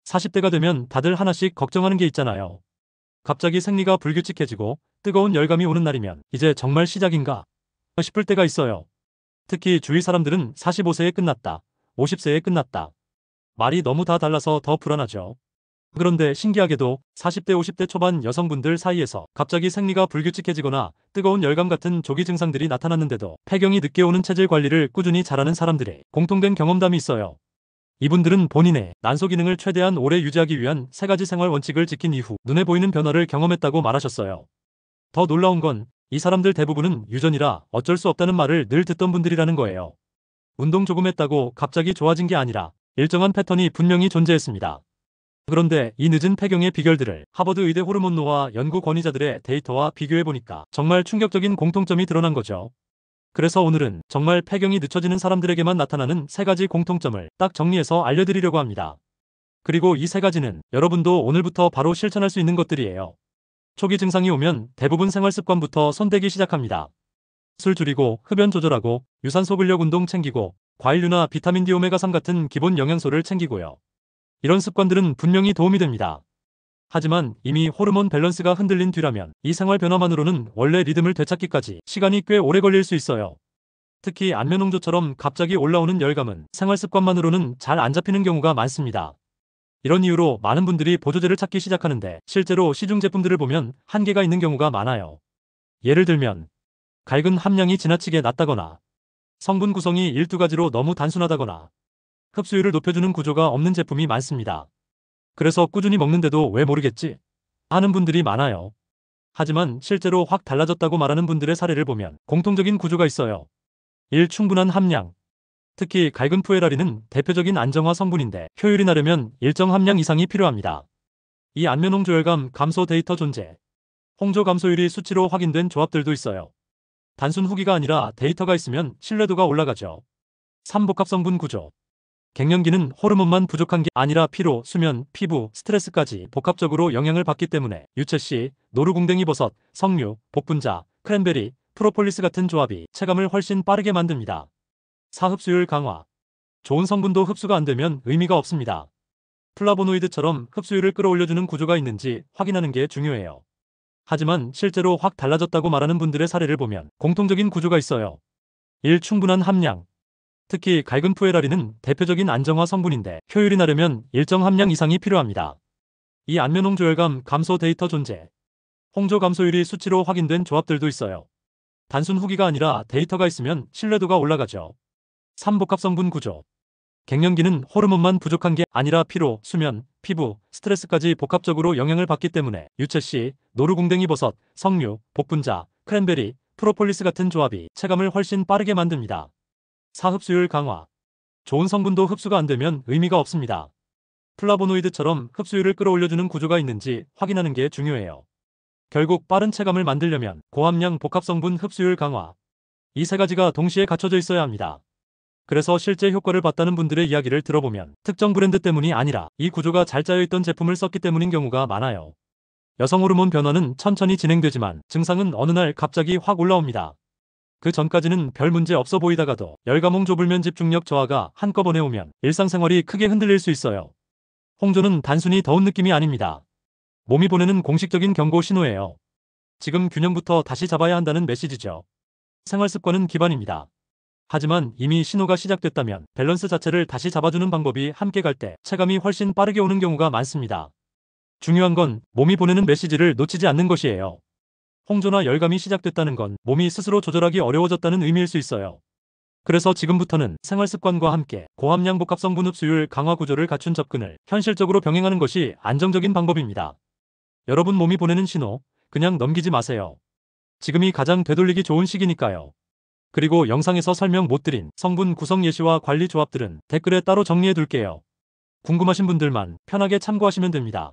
40대가 되면 다들 하나씩 걱정하는 게 있잖아요. 갑자기 생리가 불규칙해지고 뜨거운 열감이 오는 날이면 이제 정말 시작인가 싶을 때가 있어요. 특히 주위 사람들은 45세에 끝났다, 50세에 끝났다. 말이 너무 다 달라서 더 불안하죠. 그런데 신기하게도 40대, 50대 초반 여성분들 사이에서 갑자기 생리가 불규칙해지거나 뜨거운 열감 같은 조기 증상들이 나타났는데도 폐경이 늦게 오는 체질 관리를 꾸준히 잘하는 사람들의 공통된 경험담이 있어요. 이분들은 본인의 난소 기능을 최대한 오래 유지하기 위한 3가지 생활 원칙을 지킨 이후 눈에 보이는 변화를 경험했다고 말하셨어요. 더 놀라운 건 이 사람들 대부분은 유전이라 어쩔 수 없다는 말을 늘 듣던 분들이라는 거예요. 운동 조금 했다고 갑자기 좋아진 게 아니라 일정한 패턴이 분명히 존재했습니다. 그런데 이 늦은 폐경의 비결들을 하버드 의대 호르몬노화 연구 권위자들의 데이터와 비교해보니까 정말 충격적인 공통점이 드러난 거죠. 그래서 오늘은 정말 폐경이 늦춰지는 사람들에게만 나타나는 3가지 공통점을 딱 정리해서 알려드리려고 합니다. 그리고 이 3가지는 여러분도 오늘부터 바로 실천할 수 있는 것들이에요. 초기 증상이 오면 대부분 생활 습관부터 손대기 시작합니다. 술 줄이고 흡연 조절하고 유산소 근력 운동 챙기고 과일류나 비타민 D 오메가3 같은 기본 영양소를 챙기고요. 이런 습관들은 분명히 도움이 됩니다. 하지만 이미 호르몬 밸런스가 흔들린 뒤라면 이 생활 변화만으로는 원래 리듬을 되찾기까지 시간이 꽤 오래 걸릴 수 있어요. 특히 안면홍조처럼 갑자기 올라오는 열감은 생활 습관만으로는 잘 안 잡히는 경우가 많습니다. 이런 이유로 많은 분들이 보조제를 찾기 시작하는데 실제로 시중 제품들을 보면 한계가 있는 경우가 많아요. 예를 들면 갈근 함량이 지나치게 낮다거나 성분 구성이 1~2가지로 너무 단순하다거나 흡수율을 높여주는 구조가 없는 제품이 많습니다. 그래서 꾸준히 먹는데도 왜 모르겠지? 하는 분들이 많아요. 하지만 실제로 확 달라졌다고 말하는 분들의 사례를 보면 공통적인 구조가 있어요. 1. 충분한 함량. 특히 갈근 푸에라린은 대표적인 안정화 성분인데 효율이 나려면 일정 함량 이상이 필요합니다. 이 안면홍조열감 감소 데이터 존재. 홍조 감소율이 수치로 확인된 조합들도 있어요. 단순 후기가 아니라 데이터가 있으면 신뢰도가 올라가죠. 3. 복합 성분 구조. 갱년기는 호르몬만 부족한 게 아니라 피로, 수면, 피부, 스트레스까지 복합적으로 영향을 받기 때문에 유채씨, 노루궁뎅이버섯, 석류, 복분자, 크랜베리, 프로폴리스 같은 조합이 체감을 훨씬 빠르게 만듭니다. 4. 흡수율 강화. 좋은 성분도 흡수가 안 되면 의미가 없습니다. 플라보노이드처럼 흡수율을 끌어올려주는 구조가 있는지 확인하는 게 중요해요. 하지만 실제로 확 달라졌다고 말하는 분들의 사례를 보면 공통적인 구조가 있어요. 1. 충분한 함량. 특히 갈근 푸에라린은 대표적인 안정화 성분인데 효율이 나려면 일정 함량 이상이 필요합니다. 이 안면홍조열감 감소 데이터 존재. 홍조 감소율이 수치로 확인된 조합들도 있어요. 단순 후기가 아니라 데이터가 있으면 신뢰도가 올라가죠. 3. 복합 성분 구조. 갱년기는 호르몬만 부족한 게 아니라 피로, 수면, 피부, 스트레스까지 복합적으로 영향을 받기 때문에 유채씨, 노루궁뎅이버섯, 석류, 복분자, 크랜베리, 프로폴리스 같은 조합이 체감을 훨씬 빠르게 만듭니다. 4. 흡수율 강화. 좋은 성분도 흡수가 안 되면 의미가 없습니다. 플라보노이드처럼 흡수율을 끌어올려주는 구조가 있는지 확인하는 게 중요해요. 결국 빠른 체감을 만들려면 고함량 복합성분 흡수율 강화. 이 3가지가 동시에 갖춰져 있어야 합니다. 그래서 실제 효과를 봤다는 분들의 이야기를 들어보면 특정 브랜드 때문이 아니라 이 구조가 잘 짜여있던 제품을 썼기 때문인 경우가 많아요. 여성 호르몬 변화는 천천히 진행되지만 증상은 어느 날 갑자기 확 올라옵니다. 그 전까지는 별 문제 없어 보이다가도 열감홍조 불면 집중력 저하가 한꺼번에 오면 일상생활이 크게 흔들릴 수 있어요. 홍조는 단순히 더운 느낌이 아닙니다. 몸이 보내는 공식적인 경고 신호예요. 지금 균형부터 다시 잡아야 한다는 메시지죠. 생활습관은 기반입니다. 하지만 이미 신호가 시작됐다면 밸런스 자체를 다시 잡아주는 방법이 함께 갈 때 체감이 훨씬 빠르게 오는 경우가 많습니다. 중요한 건 몸이 보내는 메시지를 놓치지 않는 것이에요. 홍조나 열감이 시작됐다는 건 몸이 스스로 조절하기 어려워졌다는 의미일 수 있어요. 그래서 지금부터는 생활습관과 함께 고함량 복합성분 흡수율 강화 구조를 갖춘 접근을 현실적으로 병행하는 것이 안정적인 방법입니다. 여러분 몸이 보내는 신호, 그냥 넘기지 마세요. 지금이 가장 되돌리기 좋은 시기니까요. 그리고 영상에서 설명 못 드린 성분 구성 예시와 관리 조합들은 댓글에 따로 정리해 둘게요. 궁금하신 분들만 편하게 참고하시면 됩니다.